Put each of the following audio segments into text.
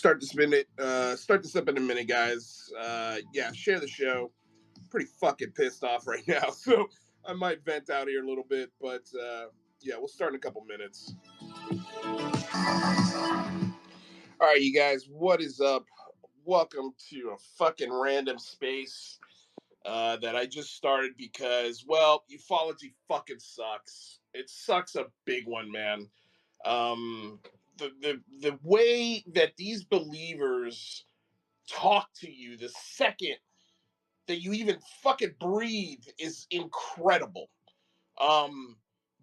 start this up in a minute, guys. Yeah, share the show. Pretty fucking pissed off right now, so I might vent out here a little bit, but yeah, we'll start in a couple minutes. All right, you guys, what is up? Welcome to a fucking random space that I just started because, well, ufology fucking sucks. It sucks a big one, man. The way that these believers talk to you the second that you even fucking breathe is incredible. Um,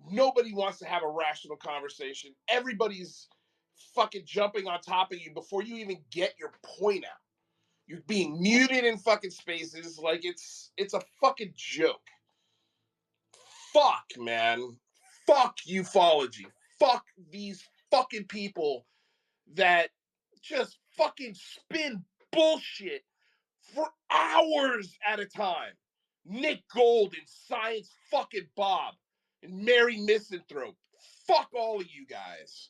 Nobody wants to have a rational conversation. Everybody's fucking jumping on top of you before you even get your point out. You're being muted in fucking spaces like it's a fucking joke. Fuck, man. Fuck ufology. Fuck these fucking people that just fucking spin bullshit for hours at a time. Nick Gold and Science fucking Bob and Mary Misanthrope. Fuck all of you guys.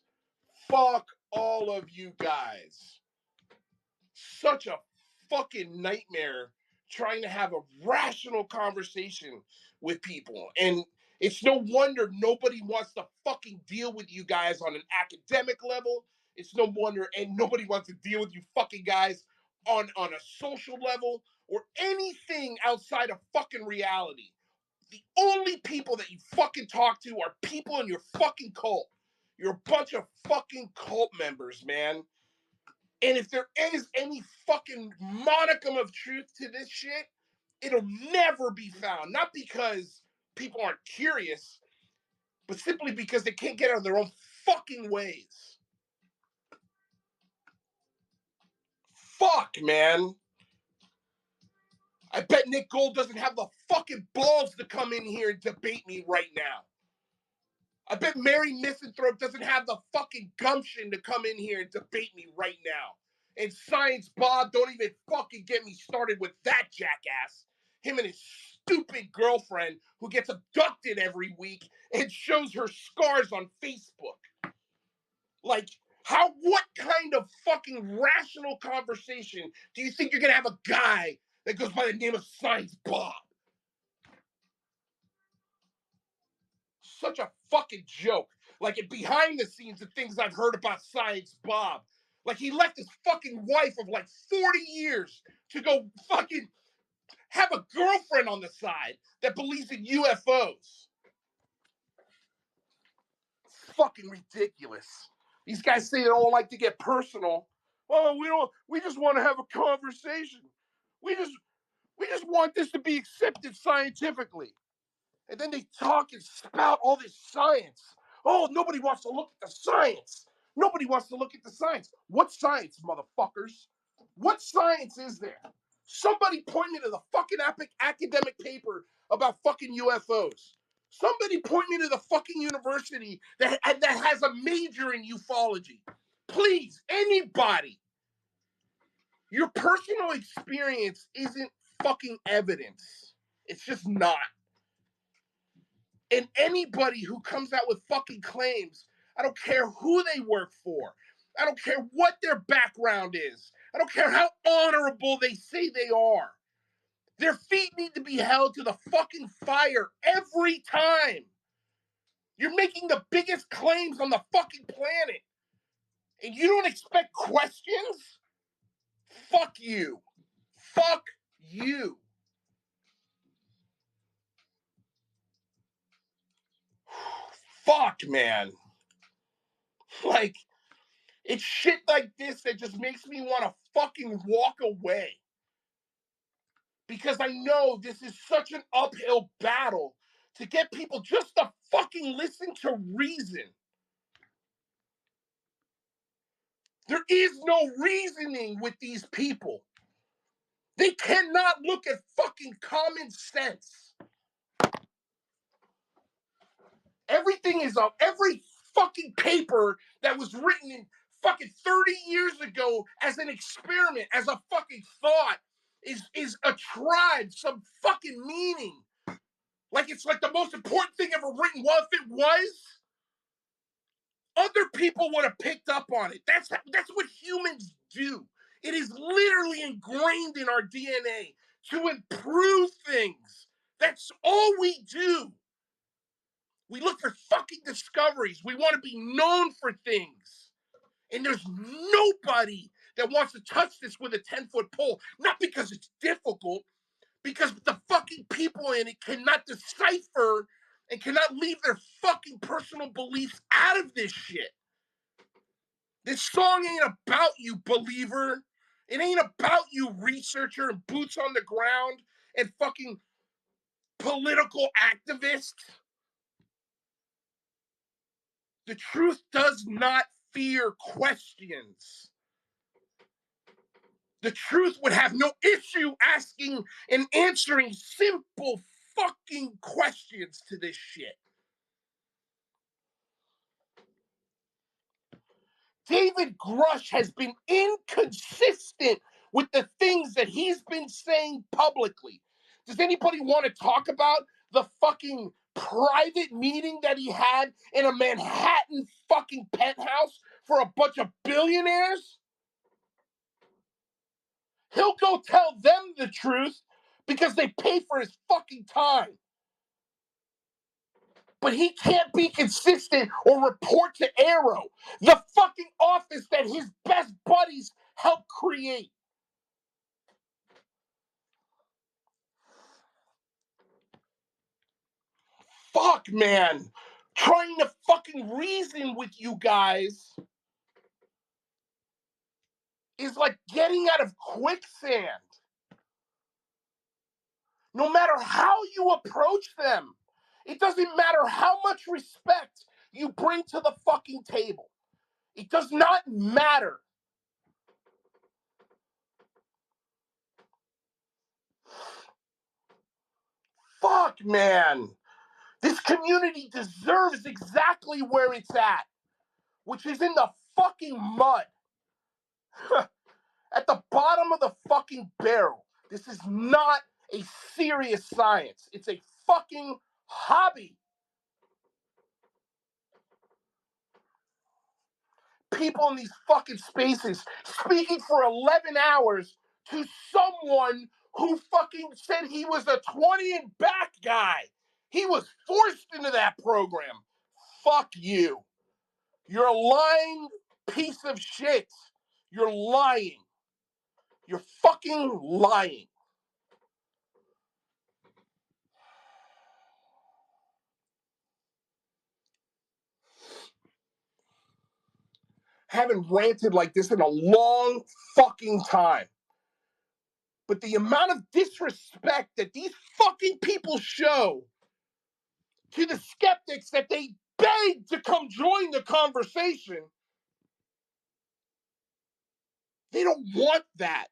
Fuck all of you guys. Such a fucking nightmare trying to have a rational conversation with people. And it's no wonder nobody wants to fucking deal with you guys on an academic level. It's no wonder, and nobody wants to deal with you fucking guys on a social level or anything outside of fucking reality. The only people that you fucking talk to are people in your fucking cult. You're a bunch of fucking cult members, man. And if there is any fucking modicum of truth to this shit, it'll never be found. Not because people aren't curious, but simply because they can't get out of their own fucking ways. Fuck, man. I bet Nick Gold doesn't have the fucking balls to come in here and debate me right now. I bet Mary Misanthrope doesn't have the fucking gumption to come in here and debate me right now. And Science Bob, don't even fucking get me started with that jackass. Him and his stupid girlfriend who gets abducted every week and shows her scars on Facebook. Like, what kind of fucking rational conversation do you think you're gonna have a guy that goes by the name of Science Bob? Such a fucking joke. Like, behind the scenes, the things I've heard about Science Bob. Like, he left his fucking wife of like 40 years to go fucking have a girlfriend on the side that believes in UFOs. Fucking ridiculous. These guys say they don't like to get personal. Oh, we just want to have a conversation. We just want this to be accepted scientifically. And then they talk and spout all this science. Oh, nobody wants to look at the science. Nobody wants to look at the science. What science, motherfuckers? What science is there? Somebody point me to the fucking academic paper about fucking UFOs. Somebody point me to the fucking university that has a major in ufology. Please, anybody. Your personal experience isn't fucking evidence. It's just not. And anybody who comes out with fucking claims, I don't care who they work for. I don't care what their background is. I don't care how honorable they say they are. Their feet need to be held to the fucking fire every time. You're making the biggest claims on the fucking planet. And you don't expect questions? Fuck you. Fuck you. Fuck, man. Like, it's shit like this that just makes me want to fucking walk away. Because I know this is such an uphill battle to get people just to fucking listen to reason. There is no reasoning with these people. They cannot look at fucking common sense. Everything is up. Every fucking paper that was written in fucking 30 years ago as an experiment, as a fucking thought, is a tribe, some fucking meaning. Like it's like the most important thing ever written. Well, if it was, other people would have picked up on it. That's what humans do. It is literally ingrained in our DNA to improve things. That's all we do. We look for fucking discoveries. We want to be known for things. And there's nobody that wants to touch this with a 10-foot pole. Not because it's difficult, because the fucking people in it cannot decipher and cannot leave their fucking personal beliefs out of this shit. This song ain't about you, believer. It ain't about you, researcher and boots on the ground and fucking political activist. The truth does not fear questions. The truth would have no issue asking and answering simple fucking questions to this shit. David Grush has been inconsistent with the things that he's been saying publicly. Does anybody want to talk about the fucking private meeting that he had in a Manhattan fucking penthouse for a bunch of billionaires? He'll go tell them the truth because they pay for his fucking time. But he can't be consistent or report to Arrow, the fucking office that his best buddies helped create. Fuck, man. Trying to fucking reason with you guys is like getting out of quicksand. No matter how you approach them, it doesn't matter how much respect you bring to the fucking table. It does not matter. Fuck, man. This community deserves exactly where it's at, which is in the fucking mud. At the bottom of the fucking barrel. This is not a serious science. It's a fucking hobby. People in these fucking spaces speaking for 11 hours to someone who fucking said he was a 20 and back guy. He was forced into that program. Fuck you. You're a lying piece of shit. You're lying. You're fucking lying. Haven't ranted like this in a long fucking time. But the amount of disrespect that these fucking people show to the skeptics that they beg to come join the conversation, they don't want that.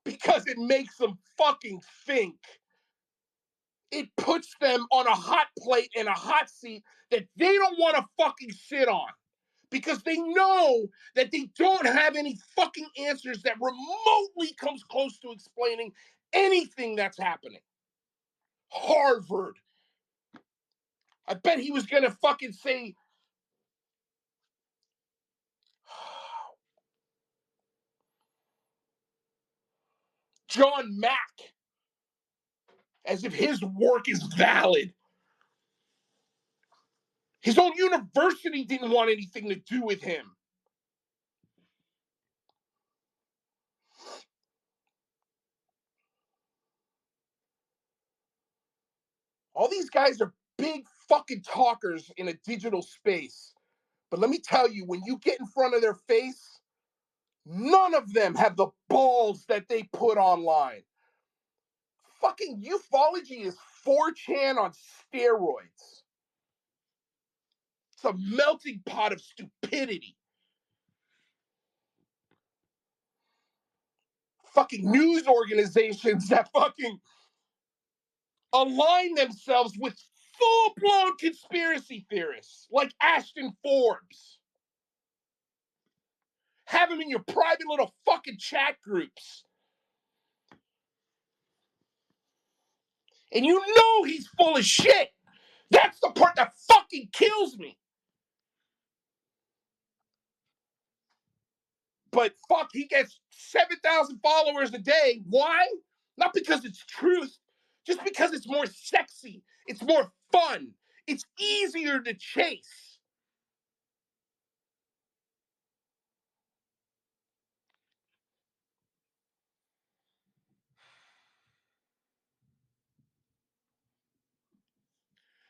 Because it makes them fucking think. It puts them on a hot plate and a hot seat that they don't want to fucking sit on. Because they know that they don't have any fucking answers that remotely comes close to explaining anything that's happening. Harvard. I bet he was going to fucking say, John Mack, as if his work is valid. His own university didn't want anything to do with him. All these guys are big fucking talkers in a digital space. But let me tell you, when you get in front of their face, none of them have the balls that they put online. Fucking ufology is 4chan on steroids. It's a melting pot of stupidity. Fucking news organizations that fucking align themselves with full-blown conspiracy theorists like Ashton Forbes. Have him in your private little fucking chat groups. And you know he's full of shit. That's the part that fucking kills me. But fuck, he gets 7,000 followers a day. Why? Not because it's truth, just because it's more sexy. It's more fun. It's easier to chase.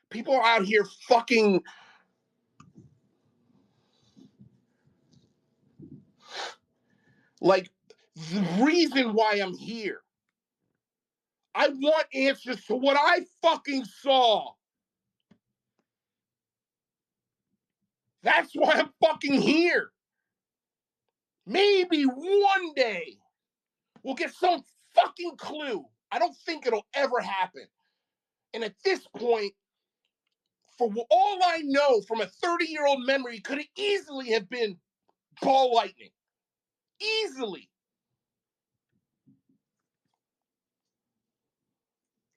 People are out here fucking like the reason why I'm here. I want answers to what I fucking saw. That's why I'm fucking here. Maybe one day we'll get some fucking clue. I don't think it'll ever happen. And at this point, for all I know from a 30-year-old memory, could it easily have been ball lightning. Easily.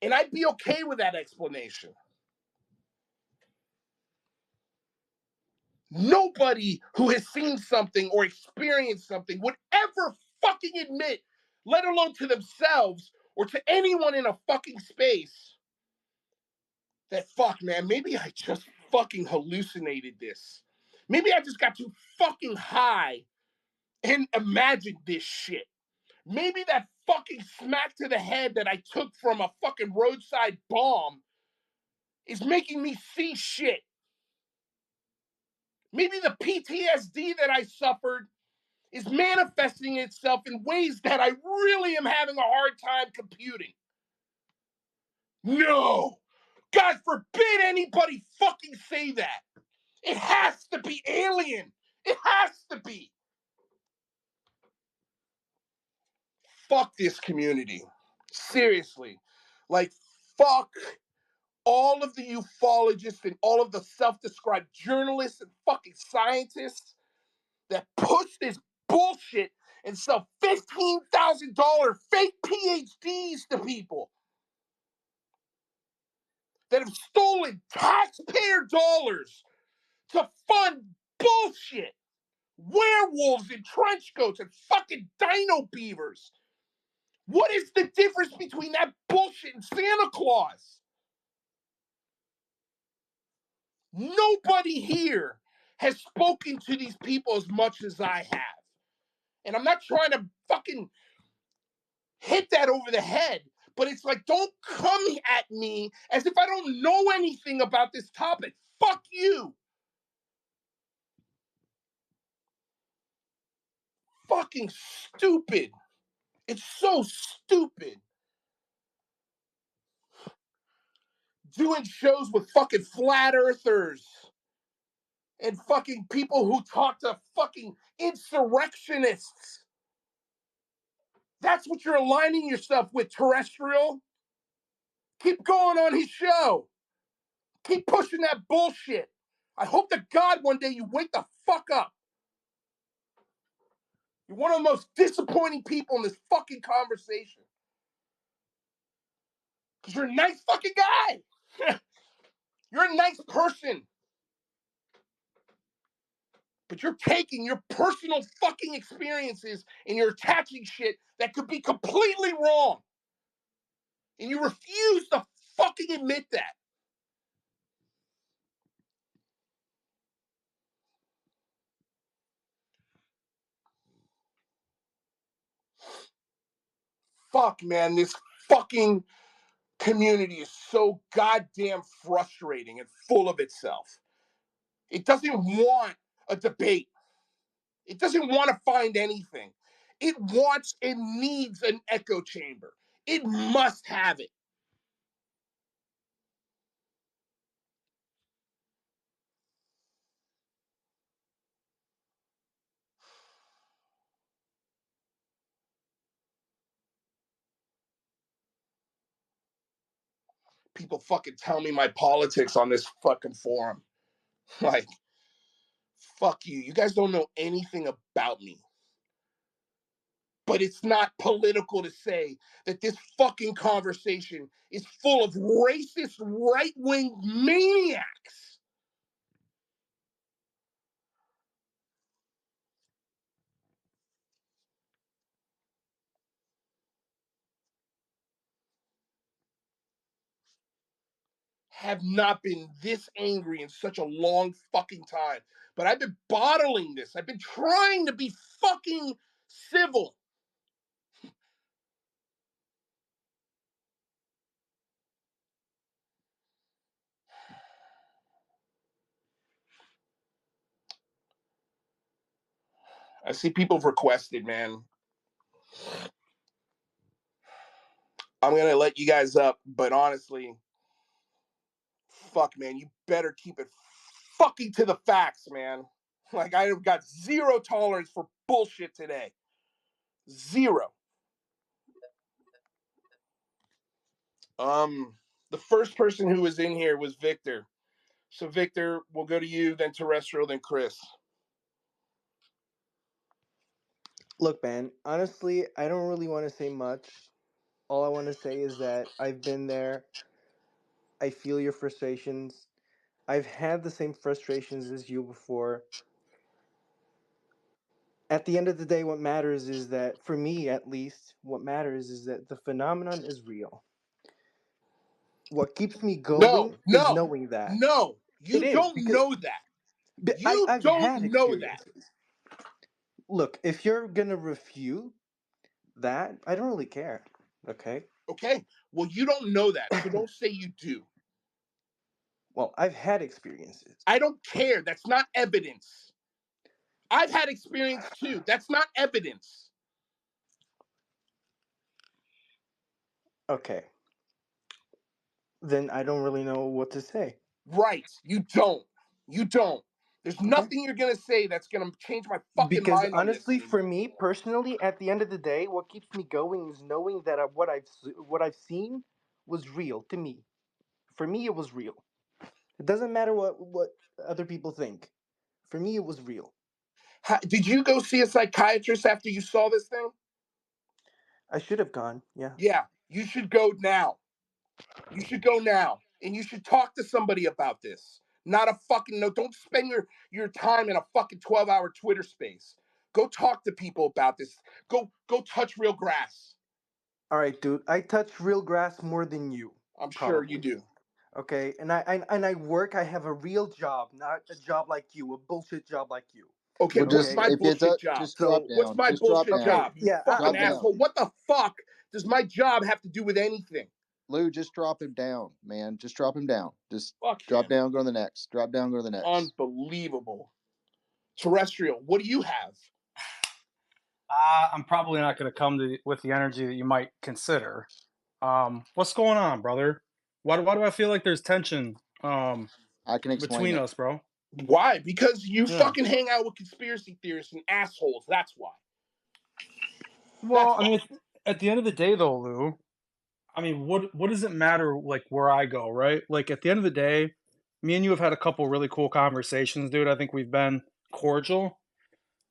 And I'd be okay with that explanation. Nobody who has seen something or experienced something would ever fucking admit, let alone to themselves or to anyone in a fucking space, that fuck, man, maybe I just fucking hallucinated this. Maybe I just got too fucking high and imagined this shit. Maybe that fucking smack to the head that I took from a fucking roadside bomb is making me see shit. Maybe the PTSD that I suffered is manifesting itself in ways that I really am having a hard time computing. No! God forbid anybody fucking say that. It has to be alien. It has to be. Fuck this community. Seriously. Like, fuck all of the ufologists and all of the self-described journalists and fucking scientists that push this bullshit and sell $15,000 fake PhDs to people that have stolen taxpayer dollars to fund bullshit. Werewolves in trench coats and fucking dino beavers. What is the difference between that bullshit and Santa Claus? Nobody here has spoken to these people as much as I have. And I'm not trying to fucking hit that over the head, but it's like, don't come at me as if I don't know anything about this topic. Fuck you. Fucking stupid. It's so stupid. Doing shows with fucking flat earthers and fucking people who talk to fucking insurrectionists. That's what you're aligning yourself with, terrestrial. Keep going on his show. Keep pushing that bullshit. I hope to God one day you wake the fuck up. You're one of the most disappointing people in this fucking conversation. Because you're a nice fucking guy. You're a nice person. But you're taking your personal fucking experiences and you're attaching shit that could be completely wrong. And you refuse to fucking admit that. Fuck, man, this fucking community is so goddamn frustrating and full of itself. It doesn't want a debate. It doesn't want to find anything. It wants and needs an echo chamber. It must have it. People fucking tell me my politics on this fucking forum. Like, fuck you. You guys don't know anything about me. But it's not political to say that this fucking conversation is full of racist right-wing maniacs. Have not been this angry in such a long fucking time. But I've been bottling this. I've been trying to be fucking civil. I see people have requested, man. I'm going to let you guys up, but honestly, fuck, man, you better keep it fucking to the facts, man. Like, I've got zero tolerance for bullshit today. Zero. The first person who was in here was Victor. So, Victor, we'll go to you, then Terrestrial, then Chris. Look, man, honestly, I don't really want to say much. All I want to say is that I've been there. I feel your frustrations. I've had the same frustrations as you before. At the end of the day, what matters is that, for me at least, what matters is that the phenomenon is real. What keeps me No, going is no, knowing that. no. It You is, don't because know that. You I've don't had know that. experiences. Look, if you're going to refute that, I don't really care. Okay? Okay? Well, you don't know that. So don't say you do. Well, I've had experiences. I don't care. That's not evidence. I've had experience too. That's not evidence. Okay. Then I don't really know what to say. Right. You don't. You don't. There's Okay? nothing you're going to say that's going to change my fucking Because mind on this honestly, for anymore. me personally, at the end of the day, what keeps me going is knowing that what I've seen was real to me. For me, it was real. It doesn't matter what other people think. For me, it was real. Did you go see a psychiatrist after you saw this thing? I should have gone. Yeah. Yeah. You should go now. You should go now. And you should talk to somebody about this. Not a fucking no. Don't spend your time in a fucking 12-hour Twitter space. Go talk to people about this. Go touch real grass. All right, dude. I touch real grass more than you, I'm sure you probably. do. Okay, and I work. I have a real job, not a job like you, a bullshit job like you. Okay, Well, what's just Okay, my if you bullshit do, job? just drop so What's down. my Just drop bullshit down. okay, job? You yeah. fucking Drop down. asshole. What the fuck does my job have to do with anything? Lou, just drop him down, man. Just drop him down. Just Fuck drop him. down, go to the next. Drop down, go to the next. Unbelievable. Terrestrial, what do you have? I'm probably not going to come to with the energy that you might consider. What's going on, brother? Why do I feel like there's tension I can explain between it. us, bro? Why? Because you Yeah. fucking hang out with conspiracy theorists and assholes. That's why. Well, That's I why. mean, at the end of the day, though, Lou, I mean, what does it matter like where I go, right? Like at the end of the day, me and you have had a couple really cool conversations, dude. I think we've been cordial.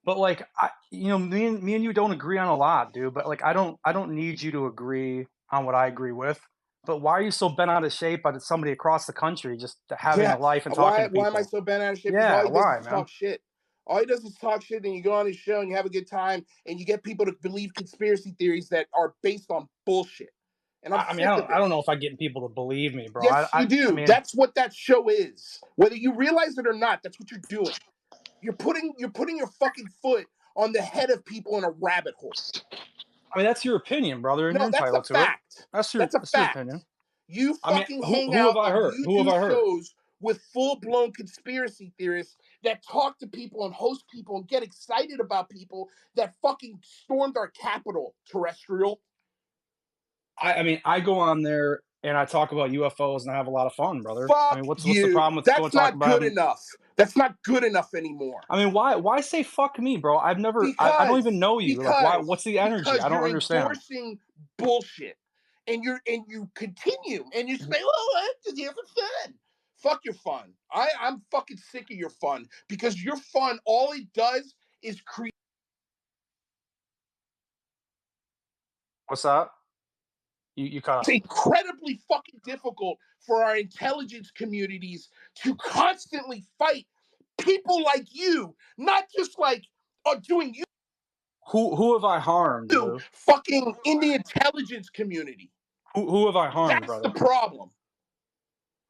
But like me and you don't agree on a lot, dude. But like I don't need you to agree on what I agree with. But why are you so bent out of shape at somebody across the country just having Yeah. a life and talking Why to why am I people? so bent out of shape? Because all Yeah, he does why, is man? talk shit. All he does is talk shit, and you go on his show and you have a good time, and you get people to believe conspiracy theories that are based on bullshit. And I'm I mean, sick of I it. don't know if I get people to believe me, bro. Yes, you I do. mean, That's what that show is. Whether you realize it or not, that's what you're doing. You're putting your fucking foot on the head of people in a rabbit hole. that's your opinion, brother, and you're No, that's a entitled to it. fact. That's your That's a that's your fact. opinion. You I mean, fucking hang who have out I on hurt? Who have YouTube I hurt? shows with full-blown conspiracy theorists that talk to people and host people and get excited about people that fucking stormed our capital, terrestrial. I mean, I go on there and I talk about UFOs and I have a lot of fun, brother. I Fuck mean, what's the you. problem with going That's talk not about good having? enough. That's not good enough anymore. I mean, why say fuck me, bro? I've never, I don't even Because know you. Like, why? because What's the energy? I don't you're understand. endorsing bullshit, and you continue and you say, "Well, I'm just here for fun." Fuck your fun. I'm fucking sick of your fun because your fun all it does is create What's that? You cut It's out. incredibly fucking difficult for our intelligence communities to constantly fight people like you, not just like doing you Who have I harmed, Lou? fucking in the intelligence community. Who have I harmed, That's the brother? problem.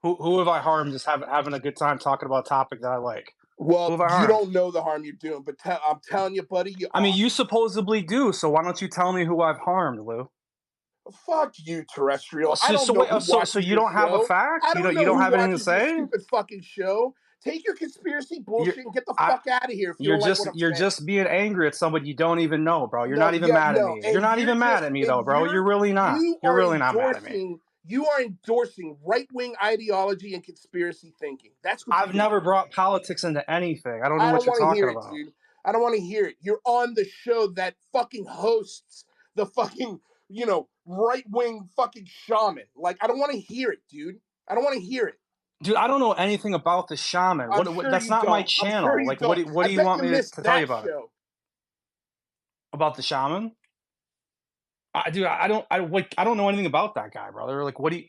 Who have I harmed? Just having a good time talking about a topic that I like. Who Well, have I you harmed? don't know the harm you're doing, but I'm telling you, buddy, you I mean, are. you supposedly do. So why don't you tell me who I've harmed, Lou? Fuck you, terrestrial. I So, don't so know wait. who So watches you your don't have a show. fact? I You don't don't. You know don't who have anything to watches your say? stupid fucking show. Take your conspiracy You're. bullshit and get the I. fuck out of here if you You're don't like what I'm you're saying. just being angry at somebody you don't even know, bro. You're No, not even yeah, mad at no, me. You're and not even mad at me though, bro. You're really not. you You're are really not mad at me. endorsing right wing ideology and conspiracy thinking. That's what you're I've doing. never brought politics into anything. I don't know I what don't you're want to talking hear it, about. dude. I don't want to hear it. You're on the show that fucking hosts the fucking, right wing fucking shaman. Like, I don't want to hear it, dude. I don't want to hear it. Dude, I don't know anything about the shaman. I'm What sure that's you not my don't. I'm sure channel. you Like, don't. what I do you bet want you me missed to tell you that about it? show. About the shaman? Dude, I don't know anything about that guy, brother. Like, what do you?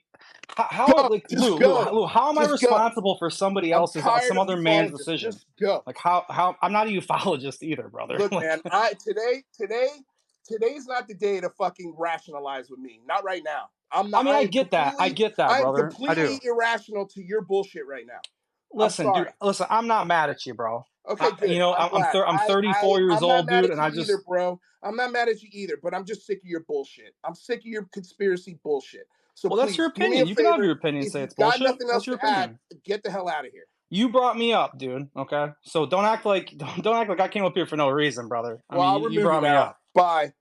How Go. like Just Lou, go. Lou, how am I Just go. responsible for somebody I'm else's, tired some of other man's ufologists. decision? Just go. Like, how I'm not a ufologist either, brother. Look, Like, man, today's not the day to fucking rationalize with me. Not right now. I'm I not. mean, I get that. I get that, I am brother. I do. completely irrational to your bullshit right now. I'm Listen, dude. sorry. Listen, I'm not mad at you, bro. Okay, good. I'm glad. I'm 34 years I'm not old, mad dude, at and you I either, just bro. I'm not mad at you either, but I'm just sick of your bullshit. I'm sick of your conspiracy bullshit. So well, that's your please do me a opinion. You can have your favor. opinion. If Say you've it's got bullshit. nothing That's else your to add, opinion. get the hell out of here. You brought me up, dude. Okay, so don't act like don't act like I came up here for no reason, brother. I Well, mean, I'll you remove you brought me now. up. Bye.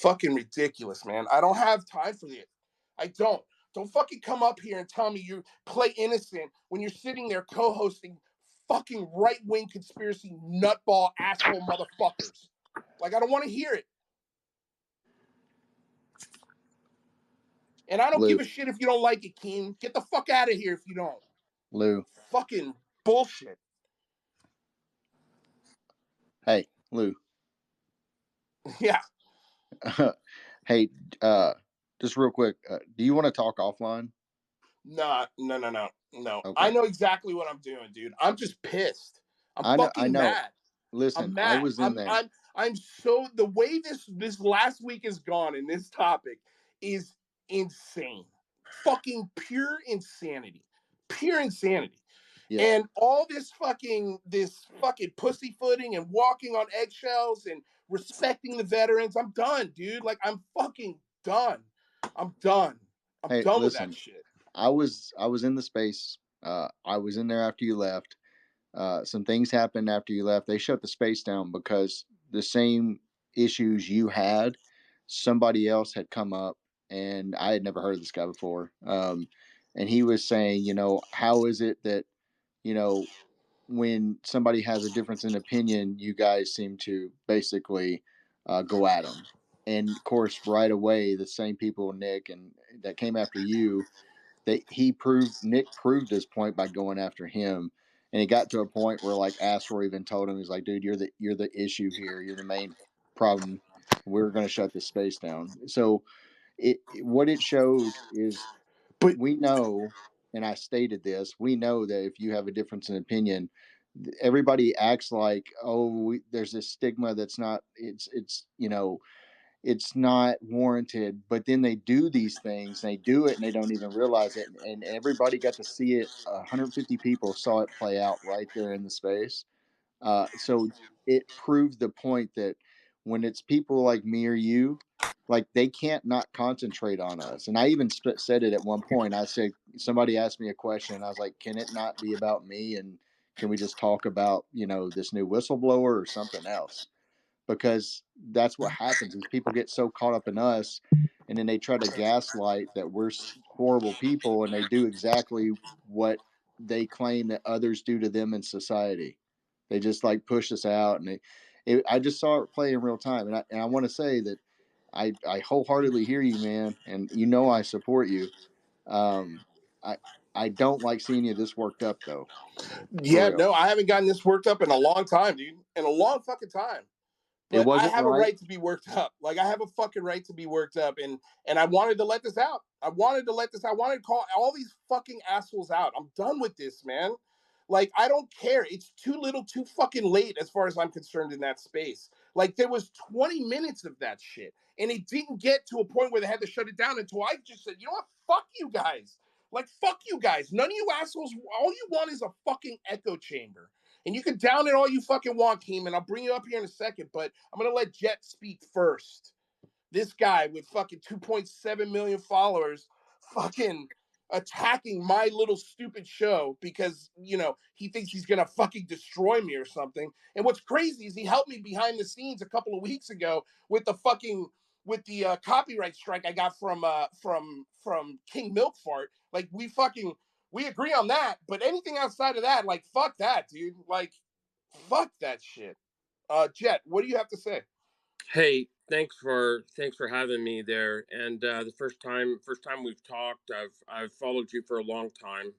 Fucking ridiculous, man. I don't have time for this. I don't. Don't fucking come up here and tell me you play innocent when you're sitting there co-hosting fucking right-wing conspiracy nutball asshole motherfuckers. Like, I don't want to hear it. And I don't Lou, give a shit if you don't like it, Keen. Get the fuck out of here if you don't. Lou. Fucking bullshit. Hey, Lou. Yeah. Hey, just real quick. Do you want to talk offline? No. I Okay. know exactly what I'm doing, dude. I'm just pissed. I'm I know. I fucking know. mad. Listen, I'm I mad. was in there. I'm so the way this last week has gone in this topic is insane. Fucking pure insanity. Pure insanity. Yeah. And all this fucking pussyfooting and walking on eggshells and respecting the veterans. I'm done, dude. Like, I'm fucking done. I'm done. I'm Hey, done with that listen. shit. I was in the space. I was in there after you left. Some things happened after you left. They shut the space down because the same issues you had, somebody else had come up, and I had never heard of this guy before. And he was saying, how is it that, you know, when somebody has a difference in opinion, you guys seem to basically go at them. And of course, right away, the same people, Nick, and that came after you, Nick proved his point by going after him, and it got to a point where like Astro even told him, he's like, dude, you're the issue here, you're the main problem. We're going to shut this space down. So what it showed is But we know, and I stated this, we know that if you have a difference in opinion, everybody acts like, oh, there's this stigma that's not, it's not warranted, but then they do these things, they do it and they don't even realize it. And everybody got to see it. 150 people saw it play out right there in the space. So it proved the point that when it's people like me or you, like they can't not concentrate on us. And I even said it at one point. I said, somebody asked me a question, and I was like, can it not be about me? And can we just talk about, this new whistleblower or something else? Because that's what happens is people get so caught up in us, and then they try to gaslight that we're horrible people, and they do exactly what they claim that others do to them in society. They just like push us out, and I just saw it play in real time, and I want to say that I wholeheartedly hear you, man, and I support you. Um, I I don't like seeing you this worked up though, for yeah, real. no, I haven't gotten this worked up in a long time, dude. In a long fucking time. It But I wasn't have a right. right to be worked up. Like, I have a fucking right to be worked up, and I wanted to let this out. I wanted to call all these fucking assholes out. I'm done with this, man. Like, I don't care. It's too little, too fucking late as far as I'm concerned in that space. Like, there was 20 minutes of that shit, and it didn't get to a point where they had to shut it down until I just said, you know what? Fuck you guys. Like, fuck you guys. None of you assholes, all you want is a fucking echo chamber. And you can down it all you fucking want, Keem, and I'll bring you up here in a second, but I'm going to let Jet speak first. This guy with fucking 2.7 million followers fucking attacking my little stupid show because, you know, he thinks he's going to fucking destroy me or something. And what's crazy is he helped me behind the scenes a couple of weeks ago with the fucking with the copyright strike I got from King Milkfart. Like, we agree on that, but anything outside of that, like, fuck that, dude. Like, fuck that shit. Jet, what do you have to say? Hey, thanks for having me there. And the first time we've talked, I've followed you for a long time.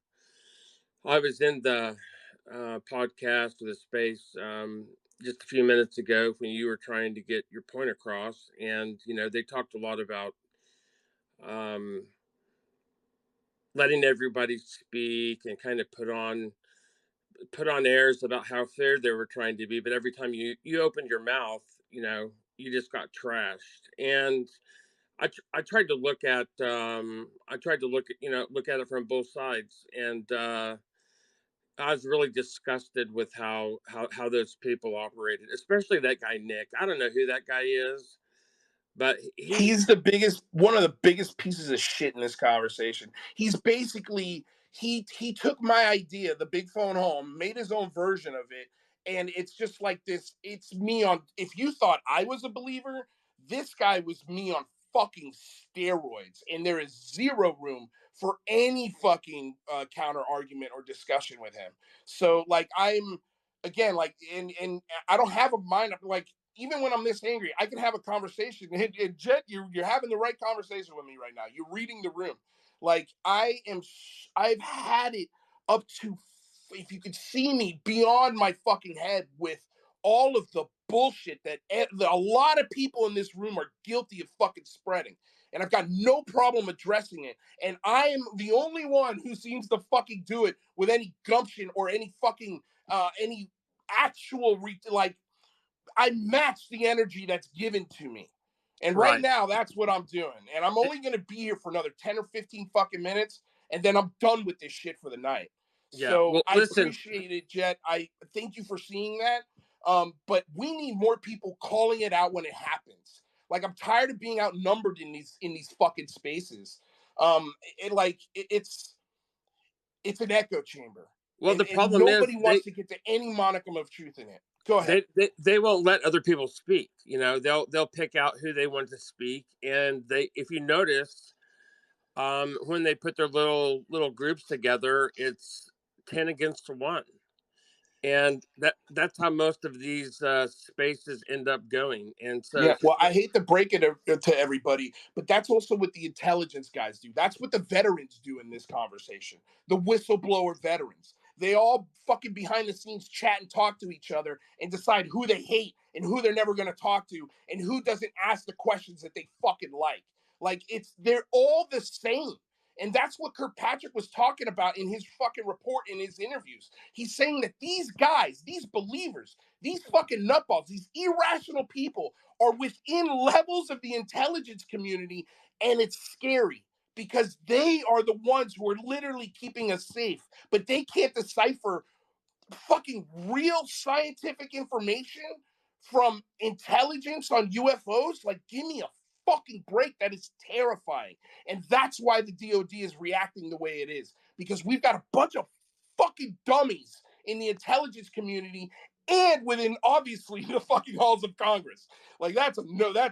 I was in the podcast or the space just a few minutes ago when you were trying to get your point across, and they talked a lot about um, letting everybody speak and kind of put on airs about how fair they were trying to be. But every time you opened your mouth, you just got trashed. And I tried to look at look at it from both sides, and I was really disgusted with how those people operated, especially that guy Nick. I don't know who that guy is, but He's one of the biggest pieces of shit in this conversation. He's basically he took my idea, the big phone home, made his own version of it, and it's just like this. It's me on. If you thought I was a believer, this guy was me on fucking steroids, and there is zero room for any fucking counter argument or discussion with him. So, like, I'm again, like, and I don't have a mind like, even when I'm this angry, I can have a conversation. And Jet, you're having the right conversation with me right now. You're reading the room. Like, I've had it up to, if you could see me, beyond my fucking head with all of the bullshit that a lot of people in this room are guilty of fucking spreading. And I've got no problem addressing it. And I am the only one who seems to fucking do it with any gumption or any fucking, any actual, like, I match the energy that's given to me. And right right. now, that's what I'm doing. And I'm only going to be here for another 10 or 15 fucking minutes. And then I'm done with this shit for the night. Yeah. So Well, I listen. appreciate it, Jet. I thank you for seeing that. But we need more people calling it out when it happens. Like, I'm tired of being outnumbered in these fucking spaces. It's an echo chamber. Well, the And problem is nobody wants to get to any monicum of truth in it. Go ahead. they won't let other people speak. They'll pick out who they want to speak, and if you notice, when they put their little groups together, it's 10 against 1, and that's how most of these spaces end up going. And so, Yeah, well, I hate to break it to everybody, but that's also what the intelligence guys do. That's what the veterans do in this conversation. The whistleblower veterans. They all fucking behind the scenes chat and talk to each other and decide who they hate and who they're never going to talk to and who doesn't ask the questions that they fucking like. Like, they're all the same. And that's what Kirkpatrick was talking about in his fucking report, in his interviews. He's saying that these guys, these believers, these fucking nutballs, these irrational people are within levels of the intelligence community, and it's scary because they are the ones who are literally keeping us safe, but they can't decipher fucking real scientific information from intelligence on UFOs. Like, give me a fucking break. That is terrifying. And that's why the DOD is reacting the way it is, because we've got a bunch of fucking dummies in the intelligence community and within, obviously, the fucking halls of Congress. Like, that's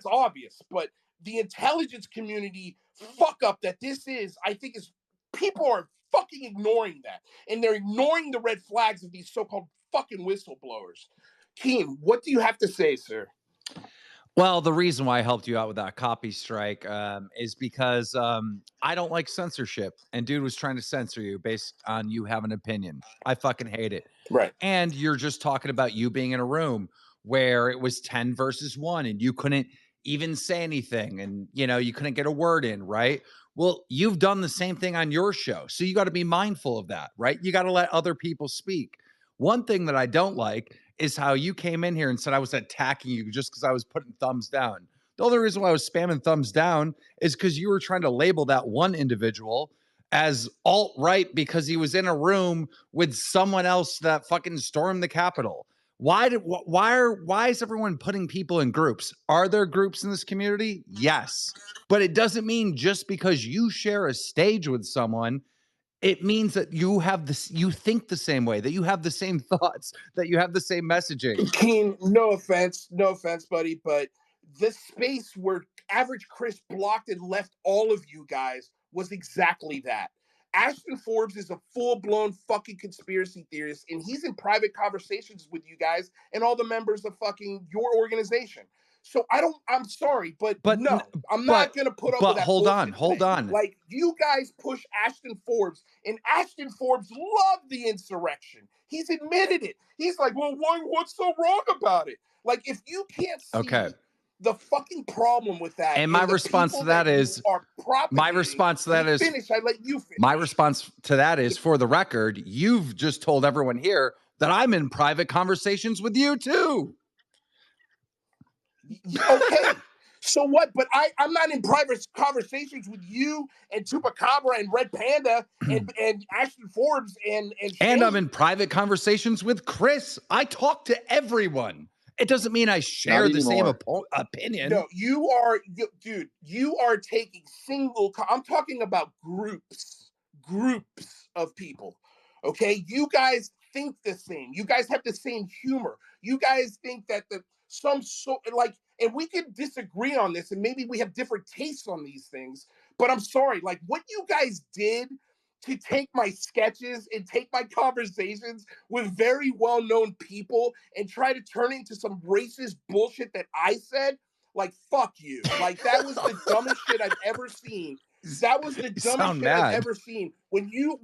obvious. But the intelligence community fuck up that this is, I think, is, people are fucking ignoring that, and they're ignoring the red flags of these so-called fucking whistleblowers. Keem, what do you have to say, sir? Well, the reason why I helped you out with that copy strike is because I don't like censorship, and dude was trying to censor you based on you have an opinion. I fucking hate it. Right. And you're just talking about you being in a room where it was 10 versus 1 and you couldn't even say anything and, you know, you couldn't get a word in, right? Well, you've done the same thing on your show. So you got to be mindful of that, right? You got to let other people speak. One thing that I don't like is how you came in here and said I was attacking you just because I was putting thumbs down. The only reason why I was spamming thumbs down is because you were trying to label that one individual as alt-right because he was in a room with someone else that fucking stormed the Capitol. Why is everyone putting people in groups? Are there groups in this community? Yes. But it doesn't mean just because you share a stage with someone, it means that you have this, you think the same way, that you have the same thoughts, that you have the same messaging. Keen, no offense, buddy, but the space where Average Chris blocked and left all of you guys was exactly that. Ashton Forbes is a full-blown fucking conspiracy theorist, and he's in private conversations with you guys and all the members of fucking your organization. So I'm sorry, but no, I'm not gonna put up with that. Hold on. Like, you guys push Ashton Forbes, and Ashton Forbes loved the insurrection. He's admitted it. He's like, well, what's so wrong about it? Like, if you can't see the fucking problem with that, and my response to that is, my response to that is, I let you finish. My response to that is, for the record, you've just told everyone here that I'm in private conversations with you too. Okay. So what? But I'm not in private conversations with you and Chupacabra and Red Panda and Ashton Forbes and I'm in private conversations with Chris. I talk to everyone. It doesn't mean I share the same opinion. No, dude, you are taking I'm talking about groups of people. Okay. You guys think the same. You guys have the same humor. You guys think that and we can disagree on this and maybe we have different tastes on these things, but I'm sorry, like what you guys did to take my sketches and take my conversations with very well-known people and try to turn it into some racist bullshit that I said, like, fuck you. Like, that was the dumbest shit I've ever seen. That was the dumbest shit I've ever seen. When you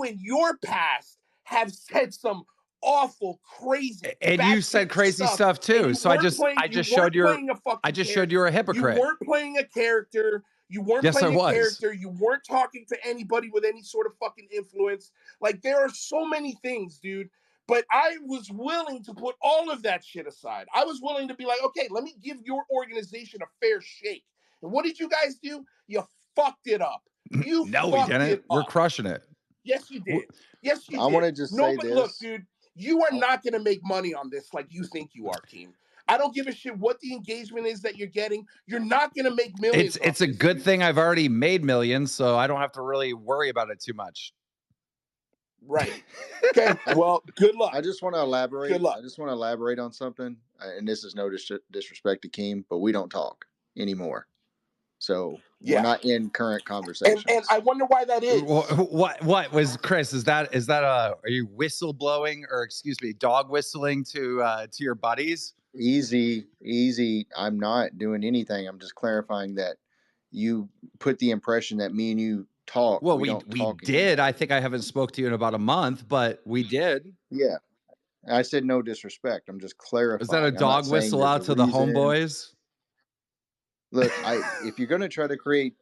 in your past have said some awful, crazy, and you said crazy stuff too. So I just showed you you're a hypocrite. You weren't playing a character. You weren't playing a character. You weren't talking to anybody with any sort of fucking influence. Like, there are so many things, dude. But I was willing to put all of that shit aside. I was willing to be like, okay, let me give your organization a fair shake. And what did you guys do? You fucked it up. No, we didn't. We're crushing it. Yes, you did. Yes, you did. I want to just say this. Look, dude, you are not going to make money on this like you think you are, Keem. I don't give a shit what the engagement is that you're getting. You're not going to make millions. It's a good thing I've already made millions, so I don't have to really worry about it too much. Right. Okay. Well, good luck. I just want to elaborate. Good luck. I just want to elaborate on something, and this is no disrespect to Keem, but we don't talk anymore. So we're not in current conversations. And I wonder why that is. What was Chris? Is that are you whistleblowing or dog whistling to your buddies? Easy. I'm not doing anything. I'm just clarifying that you put the impression that me and you talk. Well, we did. I think I haven't spoke to you in about a month, but we did. Yeah. I said no disrespect. I'm just clarifying. Is that a dog whistle out to the homeboys? Look, if you're going to try to create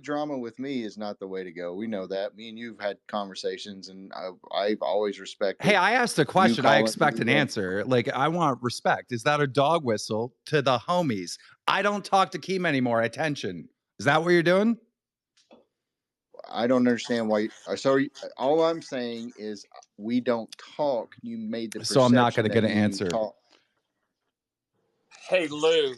drama with me is not the way to go. We know that. Me and you've had conversations, and I've always respected. Hey, I asked a question. I expect an answer. Like, I want respect. Is that a dog whistle to the homies? I don't talk to Keem anymore. Attention. Is that what you're doing? I don't understand why. Sorry, all I'm saying is we don't talk. You made the so I'm not going to get an answer. Hey, Lou.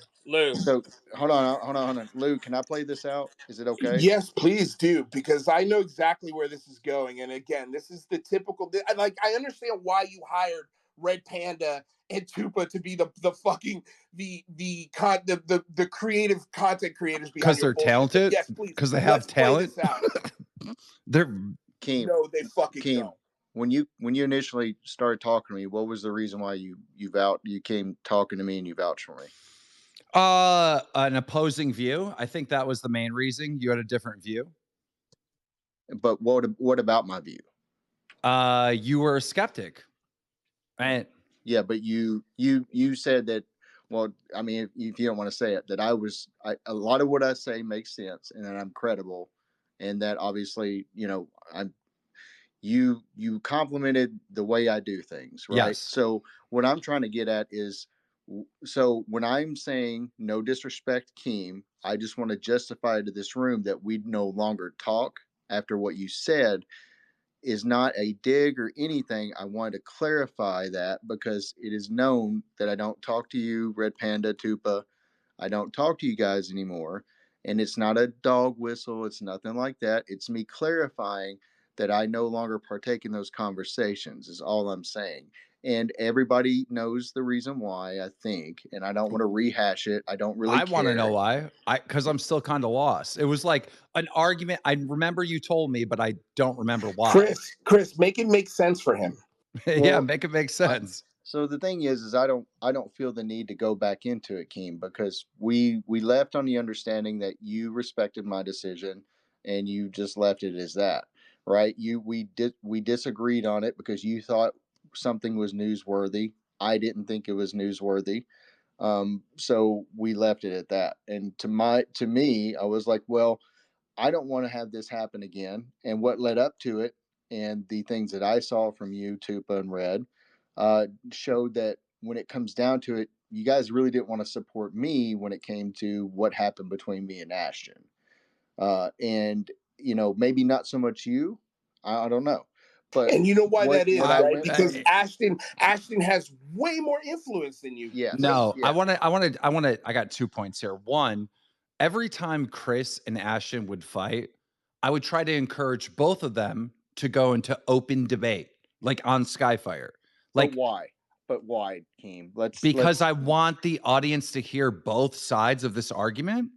So hold on. Lou, can I play this out? Is it okay? Yes, please do, because I know exactly where this is going. And again, this is the typical. Like, I understand why you hired Red Panda and Tupa to be the fucking the creative content creators because they're talented. Yes, please. Because they have talent. They're Keem. No, they fucking don't. When you initially started talking to me, what was the reason why you came talking to me and you vouched for me? An opposing view. I think that was the main reason. You had a different view. But what about my view? You were a skeptic. Right. Yeah, but you said that. Well, I mean, if you don't want to say it, that a lot of what I say makes sense, and that I'm credible, and that obviously, I'm you complimented the way I do things, right? Yes. So what I'm trying to get at is, so when I'm saying no disrespect, Keem, I just want to justify to this room that we no longer talk after what you said is not a dig or anything. I wanted to clarify that because it is known that I don't talk to you, Red Panda, Tupa. I don't talk to you guys anymore. And it's not a dog whistle. It's nothing like that. It's me clarifying that I no longer partake in those conversations, is all I'm saying. And everybody knows the reason why, I think. And I don't want to rehash it. I don't really I want to know care. why. Because I'm still kind of lost. It was like an argument. I remember you told me, but I don't remember why. Chris, make it make sense for him. Yeah, Well, make it make sense. so the thing is I don't feel the need to go back into it, Keem, because we left on the understanding that you respected my decision and you just left it as that, right? We disagreed on it because you thought something was newsworthy. I didn't think it was newsworthy. So we left it at that. And to me, I was like, well, I don't want to have this happen again. And what led up to it and the things that I saw from you, Tupa and Red, showed that when it comes down to it, you guys really didn't want to support me when it came to what happened between me and Ashton. And, maybe not so much you. I don't know. But And you know why what that is, what I right? went Because from, Ashton has way more influence than you, yes, Chris. No, yeah. I got 2 points here. One, every time Chris and Ashton would fight, I would try to encourage both of them to go into open debate, like on Skyfire. But Like, why? But why, Keem? because Let's I want the audience to hear both sides of this argument.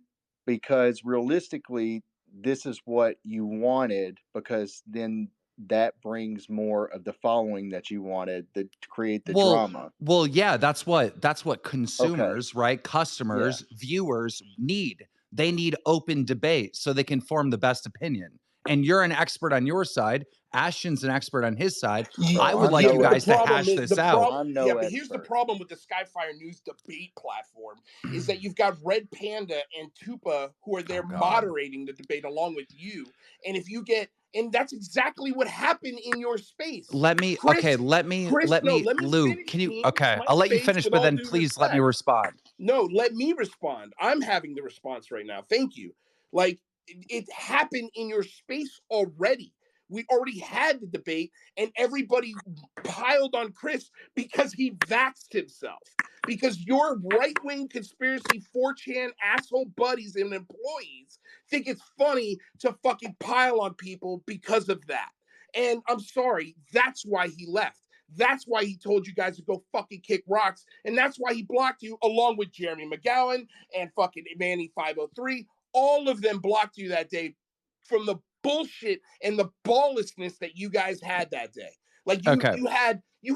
Because realistically, this is what you wanted, because then that brings more of the following that you wanted to create the drama. Well, yeah, that's what Okay. consumers, right? Yeah. Customers, viewers need. They need open debate so they can form the best opinion. And you're an expert on your side. Ashton's an expert on his side. I Oh, would I'm like you no The guys to expert. problem hash is this out. I'm yeah, no but here's the expert. problem with the Skyfire News debate platform is that you've got Red Panda and Tupa who are there Oh God. moderating the debate along with you. And if you get and that's exactly what happened in your space. Let me okay, No, let me Lou, finish, can you King. It's okay, my I'll let you space finish, with but all then due please let me respect. respond. No, let me respond. I'm having the response right now. Thank you. Like it happened in your space already. We already had the debate, and everybody piled on Chris because he vaxxed himself. Because your right wing conspiracy 4chan asshole buddies and employees think it's funny to fucking pile on people because of that. And I'm sorry, that's why he left. That's why he told you guys to go fucking kick rocks. And that's why he blocked you along with Jeremy McGowan and fucking Manny 503. All of them blocked you that day from the bullshit and the balllessness that you guys had that day. Like Okay. you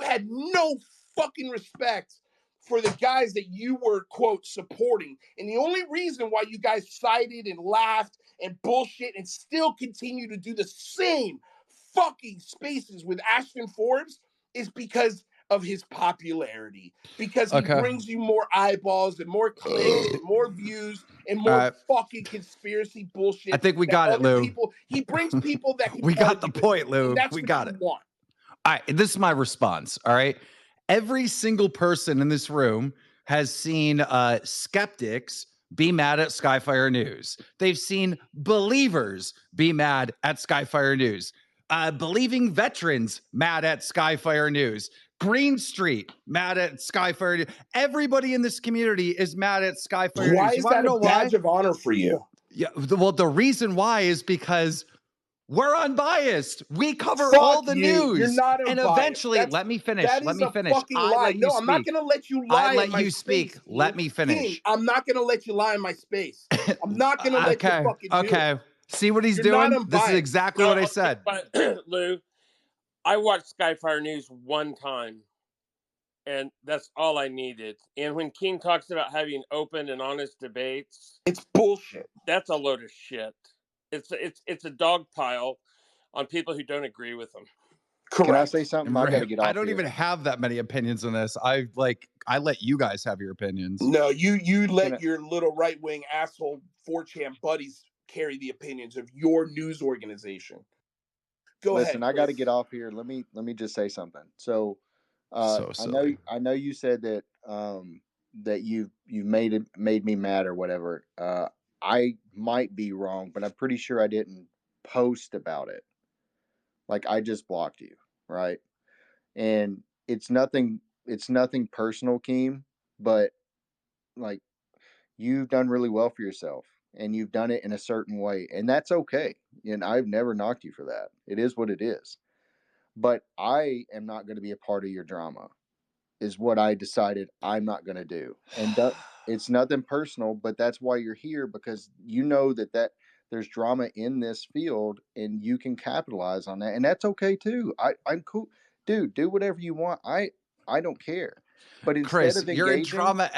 had no fucking respect for the guys that you were quote supporting. And the only reason why you guys sided and laughed and bullshit and still continue to do the same fucking spaces with Ashton Forbes is because of his popularity, because he Okay. brings you more eyeballs and more clicks and more views and All more right. fucking conspiracy I bullshit think we that got it, other Lou. people, he brings people that can We got the argue with point, him. And Lou. that's We what got you it. want. All right, this is my response. All right. Every single person in this room has seen skeptics be mad at Skyfire News. They've seen believers be mad at Skyfire News. Believing veterans mad at Skyfire News. Green Street mad at Skyfire News. Everybody in this community is mad at Skyfire Why News. You is want to that a know why? badge of honor for you? Yeah. Well, the reason why is because we're unbiased. We cover all Fuck the you. You're news. not And unbiased. eventually, let me finish. That Let is me a finish. fucking I lie. let you No, I'm not speak. gonna let you I lie in let my you speak. space, Let King. me King, finish. I'm not gonna let you lie in my space. I'm not gonna let you Okay. fucking do it. Okay. See what he's You're not doing? This is unbiased. exactly No, what I okay, said. but Lou, I watched Skyfire News one time, and that's all I needed. And when King talks about having open and honest debates, It's bullshit. that's a load of shit. It's a dog pile on people who don't agree with them. Correct. Can I say something? I got to get off I don't here. even have that many opinions on this. I let you guys have your opinions. No, you let I- your little right wing asshole 4chan buddies carry the opinions of your news organization. Go Listen, ahead, I got to Chris. get off here. Let me just say something. So, So silly. I know you said that that you've made me mad or whatever. I might be wrong, but I'm pretty sure I didn't post about it. Like I just blocked you, right? And it's nothing personal, Keem, but like you've done really well for yourself and you've done it in a certain way, and that's okay. And I've never knocked you for that. It is what it is. But I am not going to be a part of your drama, is what I decided I'm not going to do. And it's nothing personal, but that's why you're here, because you know that there's drama in this field and you can capitalize on that. And that's okay too. I'm cool. Dude, do whatever you want. I don't care. But instead Chris, of you're in engaging, drama.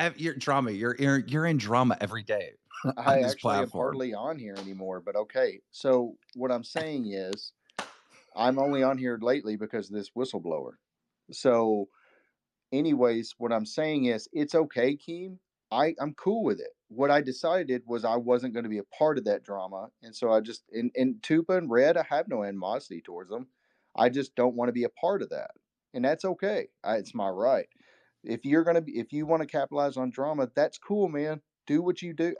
You're in drama every day on I this actually am platform. hardly on here anymore. But okay. So what I'm saying is I'm only on here lately because of this whistleblower. So anyways, what I'm saying is it's okay, Keem. I'm cool with it. What I decided was I wasn't going to be a part of that drama. And so I just in Tupa and Red, I have no animosity towards them. I just don't want to be a part of that. And that's okay. It's my right. If you want to capitalize on drama, that's cool, man. Do what you do.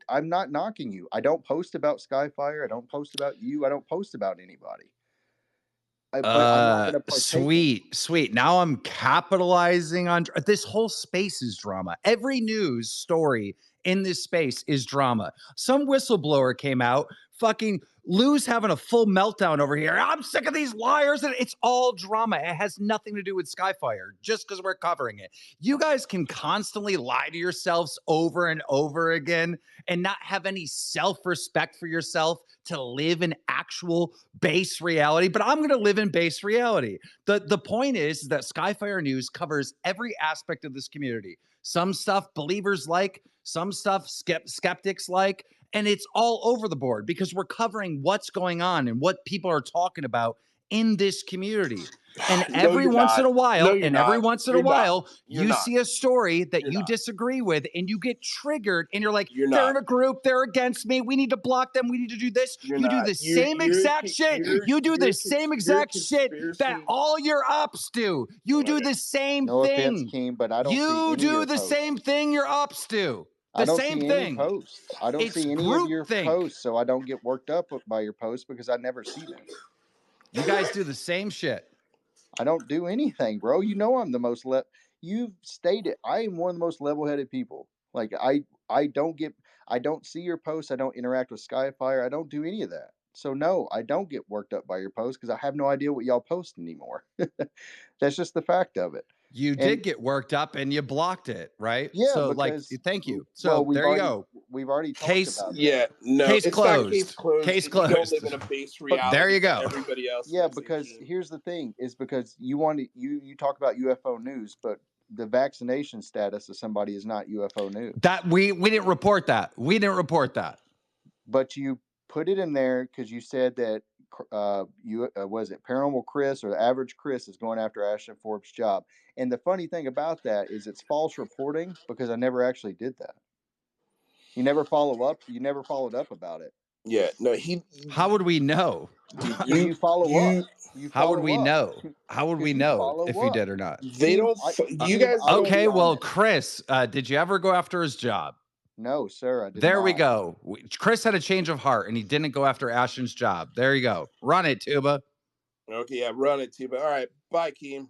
I'm not knocking you. I don't post about Skyfire. I don't post about you. I don't post about anybody. But I'm not going to partake in it. Sweet. Now I'm capitalizing on this whole space is drama. Every news story in this space is drama. Some whistleblower came out, fucking Lou's having a full meltdown over here. I'm sick of these liars, and it's all drama. It has nothing to do with Skyfire, just because we're covering it. You guys can constantly lie to yourselves over and over again and not have any self-respect for yourself to live in actual base reality, but I'm going to live in base reality. The point is that Skyfire News covers every aspect of this community. Some stuff believers like, some stuff skeptics like, and it's all over the board because we're covering what's going on and what people are talking about in this community. And No, every you're once not. in a while, No, you're and every not. once in a You're not. while, You're you not. see a story that You're you not. disagree with and you get triggered and you're like, You're they're not. in a group, they're against me, we need to block them, we need to do this. You're You do not. the same exact shit. You do the same You're a exact shit that conspiracy. all your ups do. You do Okay. the same No offense, thing. Keem, but I don't see You any of do your the same posts. thing your ups do. I The don't same see any thing. posts. I don't It's see any of your groupthink. posts, so I don't get worked up by your posts because I never see them. You guys do the same shit. I don't do anything, bro. You know I'm the most you've stated I am one of the most level-headed people. Like I don't see your posts, I don't interact with Skyfire, I don't do any of that. So no, I don't get worked up by your posts because I have no idea what y'all post anymore. That's just the fact of it. You And did get worked up and you blocked it, right? yeah, So, like, because thank you. well, So, there you go. we've already talked Case about that. Yeah, no, case it's not case closed. closed, Case and you don't closed. live in a base But There reality you that go. everybody else yeah, lives because in. here's the thing: is because you talk about UFO news, but the vaccination status of somebody is not UFO news. That we didn't report that. We didn't report that. But you put it in there because you said that you was it Paranormal Chris or the Average Chris is going after Ashton Forbes' job. And the funny thing about that is it's false reporting because I never actually did that. You never follow up. You never followed up about it. Yeah, no, How would we know? dude, Because you follow up. You How would follow we up. know? How would we Because you know follow if he up. did or not? they Keem, don't. You Keem, guys I will don't. be Okay, well, honest. Chris, did you ever go after his job? No, sir, I did There we not. go. Chris had a change of heart and he didn't go after Ashton's job. There you go. Run it, Tuba. Okay, yeah, run it, Tuba. All right, bye, Keem.